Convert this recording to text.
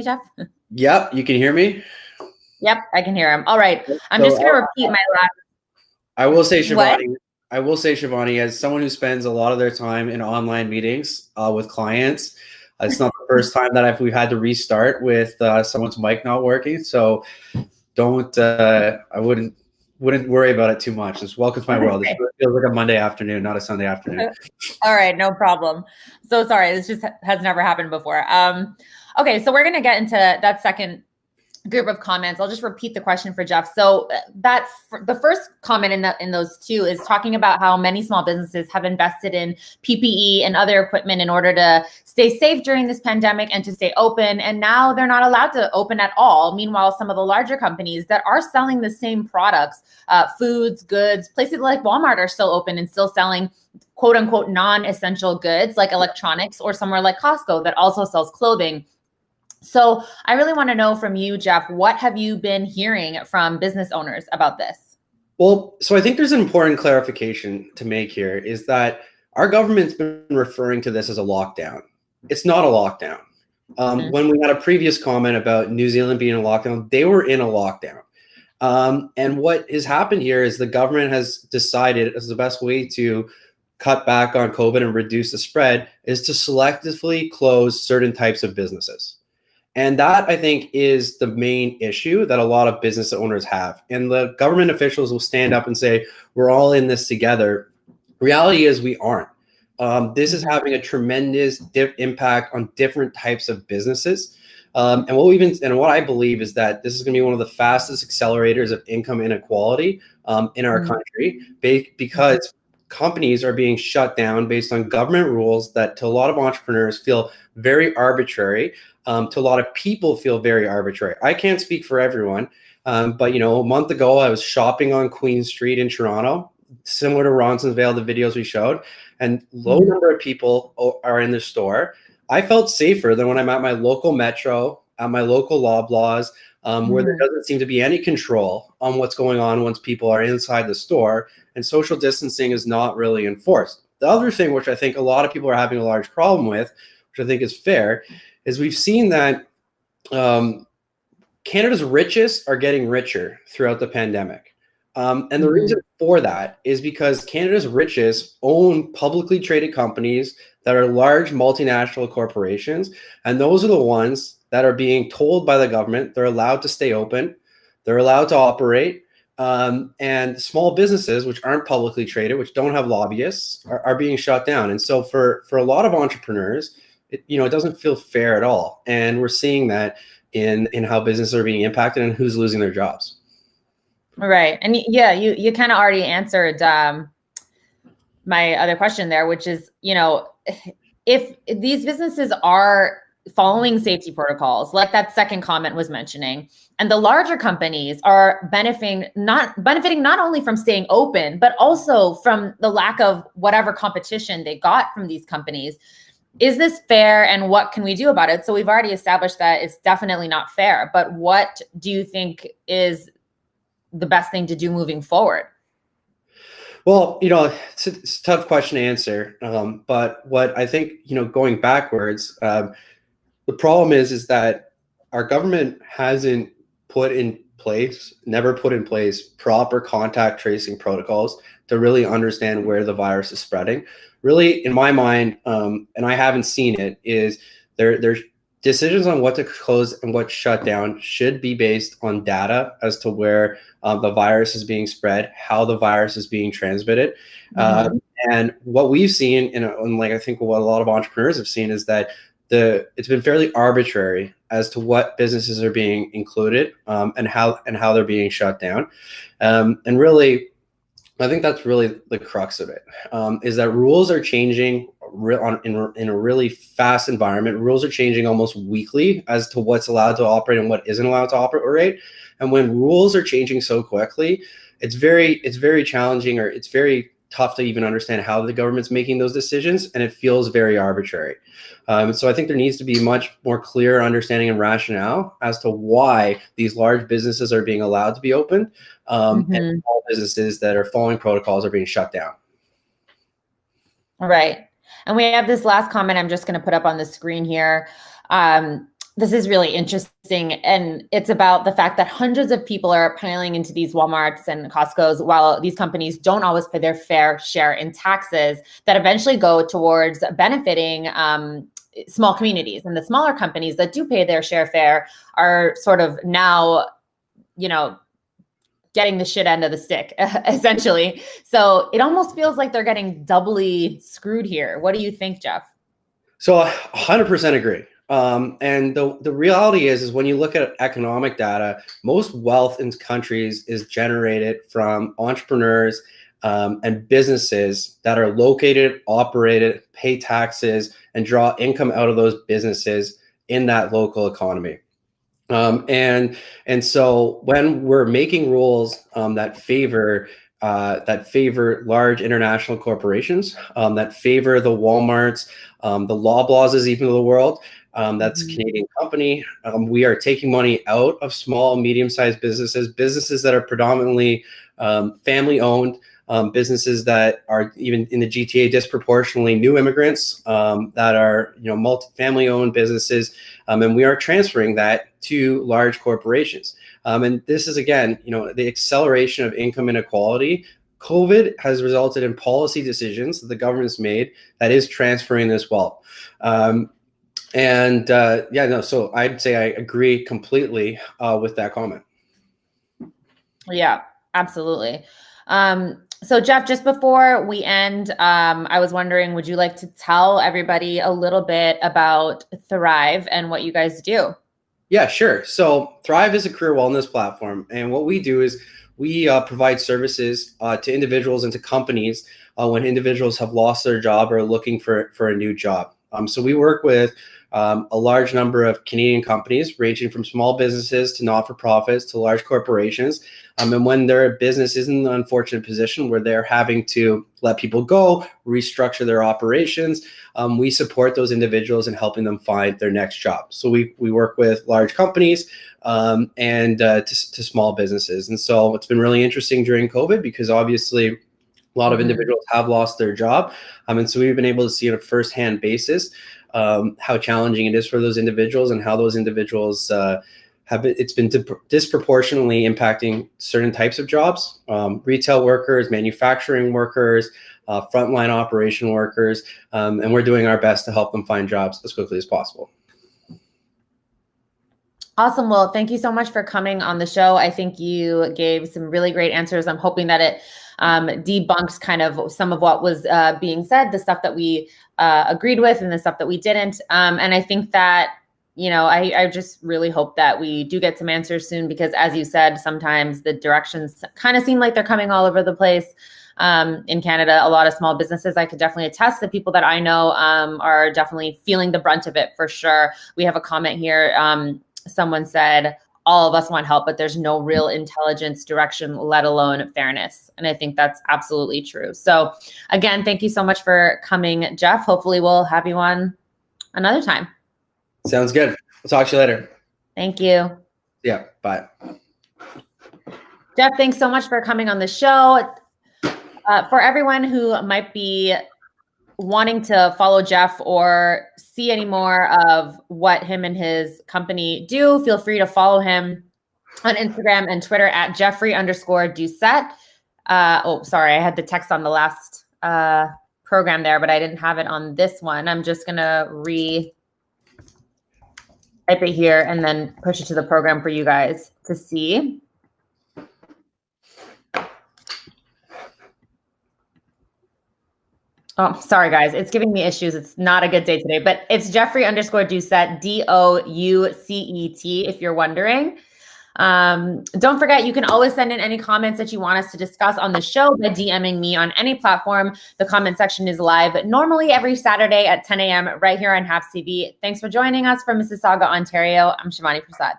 Jeff? Yep, you can hear me? Yep, I can hear him. All right. I'm So just going to repeat my last. I will say, What? Shivani, as someone who spends a lot of their time in online meetings with clients, it's not the first time that we've had to restart with someone's mic not working. So I wouldn't worry about it too much. Just welcome to my world. It feels like a Monday afternoon, not a Sunday afternoon. All right, no problem. So sorry, this just has never happened before. Okay, so we're going to get into that second group of comments. I'll just repeat the question for Jeff. So that's the first comment in those two is talking about how many small businesses have invested in PPE and other equipment in order to stay safe during this pandemic and to stay open. And now they're not allowed to open at all. Meanwhile, some of the larger companies that are selling the same products, foods, goods, places like Walmart are still open and still selling quote unquote non-essential goods like electronics, or somewhere like Costco that also sells clothing. So I really want to know from you, Jeff, what have you been hearing from business owners about this? Well, so I think there's an important clarification to make here is that our government's been referring to this as a lockdown. It's not a lockdown. When we had a previous comment about New Zealand being in a lockdown, they were in a lockdown. And what has happened here is the government has decided as the best way to cut back on COVID and reduce the spread is to selectively close certain types of businesses. And that, I think, is the main issue that a lot of business owners have. And the government officials will stand up and say, we're all in this together. Reality is we aren't. This is having a tremendous impact on different types of businesses. And what I believe is that this is going to be one of the fastest accelerators of income inequality in our country, because companies are being shut down based on government rules that to a lot of entrepreneurs feel very arbitrary. To a lot of people feel very arbitrary. I can't speak for everyone, but a month ago I was shopping on Queen Street in Toronto, similar to Ronsonvale, the videos we showed, and low number of people are in the store. I felt safer than when I'm at my local Metro, at my local Loblaws, where there doesn't seem to be any control on what's going on once people are inside the store, and social distancing is not really enforced. The other thing, which I think a lot of people are having a large problem with, which I think is fair, is we've seen that Canada's richest are getting richer throughout the pandemic. And the reason for that is because Canada's richest own publicly traded companies that are large multinational corporations. And those are the ones that are being told by the government they're allowed to stay open, they're allowed to operate. And small businesses, which aren't publicly traded, which don't have lobbyists, are being shut down. And so for a lot of entrepreneurs, it doesn't feel fair at all. And we're seeing that in how businesses are being impacted and who's losing their jobs. Right. And yeah, you kind of already answered my other question there, which is, if these businesses are following safety protocols, like that second comment was mentioning, and the larger companies are benefiting not only from staying open, but also from the lack of whatever competition they got from these companies. Is this fair, and what can we do about it? So we've already established that it's definitely not fair, but what do you think is the best thing to do moving forward? Well, it's a tough question to answer. But what I think, going backwards, the problem is that our government hasn't never put in place proper contact tracing protocols to really understand where the virus is spreading. Really, in my mind, and I haven't seen it, is there's decisions on what to close and what shut down should be based on data as to where the virus is being spread, how the virus is being transmitted. And what we've seen, and I think what a lot of entrepreneurs have seen, is that it's been fairly arbitrary as to what businesses are being included and how they're being shut down. And really, I think that's really the crux of it, is that rules are changing in a really fast environment. Rules are changing almost weekly as to what's allowed to operate and what isn't allowed to operate. And when rules are changing so quickly, it's very challenging, or it's very tough to even understand how the government's making those decisions, and it feels very arbitrary. So I think there needs to be much more clear understanding and rationale as to why these large businesses are being allowed to be open, and small businesses that are following protocols are being shut down. All right. And we have this last comment I'm just going to put up on the screen here. This is really interesting. And it's about the fact that hundreds of people are piling into these Walmarts and Costco's while these companies don't always pay their fair share in taxes that eventually go towards benefiting small communities. And the smaller companies that do pay their share fair are sort of now, getting the shit end of the stick, essentially. So it almost feels like they're getting doubly screwed here. What do you think, Jeff? So 100% agree. And the reality is when you look at economic data, most wealth in countries is generated from entrepreneurs and businesses that are located, operated, pay taxes, and draw income out of those businesses in that local economy. And so when we're making rules that favor large international corporations, that favor the Walmarts, the Loblawses even of the world, that's a Canadian company. We are taking money out of small, medium-sized businesses that are predominantly family-owned, businesses that are even in the GTA disproportionately new immigrants that are multi-family-owned businesses, and we are transferring that to large corporations. And this is again, the acceleration of income inequality. COVID has resulted in policy decisions that the government's made that is transferring this wealth. So I'd say I agree completely with that comment. Yeah, absolutely. So Jeff, just before we end, I was wondering, would you like to tell everybody a little bit about Thrive and what you guys do? Yeah, sure. So Thrive is a career wellness platform. And what we do is we provide services to individuals and to companies when individuals have lost their job or are looking for a new job. So we work with a large number of Canadian companies ranging from small businesses to not-for-profits to large corporations. And when their business is in an unfortunate position where they're having to let people go, restructure their operations, we support those individuals in helping them find their next job. So we work with large companies and to small businesses. And so it's been really interesting during COVID because obviously a lot of individuals have lost their job. And so we've been able to see on a firsthand basis how challenging it is for those individuals and how those individuals it's been disproportionately impacting certain types of jobs, retail workers, manufacturing workers, frontline operation workers, and we're doing our best to help them find jobs as quickly as possible. Awesome. Well, thank you so much for coming on the show. I think you gave some really great answers. I'm hoping that it debunks kind of some of what was being said, the stuff that we agreed with and the stuff that we didn't. And I think that, I just really hope that we do get some answers soon because as you said, sometimes the directions kind of seem like they're coming all over the place. In Canada, a lot of small businesses, I could definitely attest, the people that I know are definitely feeling the brunt of it for sure. We have a comment here. Someone said, all of us want help, but there's no real intelligence, direction, let alone fairness. And I think that's absolutely true. So again, thank you so much for coming, Jeff. Hopefully we'll have you on another time. Sounds good. We'll talk to you later. Thank you. Yeah, bye. Jeff, thanks so much for coming on the show. For everyone who might be wanting to follow Jeff or see any more of what him and his company do, feel free to follow him on Instagram and Twitter at Jeffrey_Doucette. Oh, sorry, I had the text on the last program there, but I didn't have it on this one. I'm just gonna type it here and then push it to the program for you guys to see. Oh, sorry, guys. It's giving me issues. It's not a good day today, but it's Jeffrey_Doucette, DOUCET, if you're wondering. Don't forget, you can always send in any comments that you want us to discuss on the show by DMing me on any platform. The comment section is live normally every Saturday at 10 a.m. right here on HAPS TV. Thanks for joining us from Mississauga, Ontario. I'm Shivani Prasad.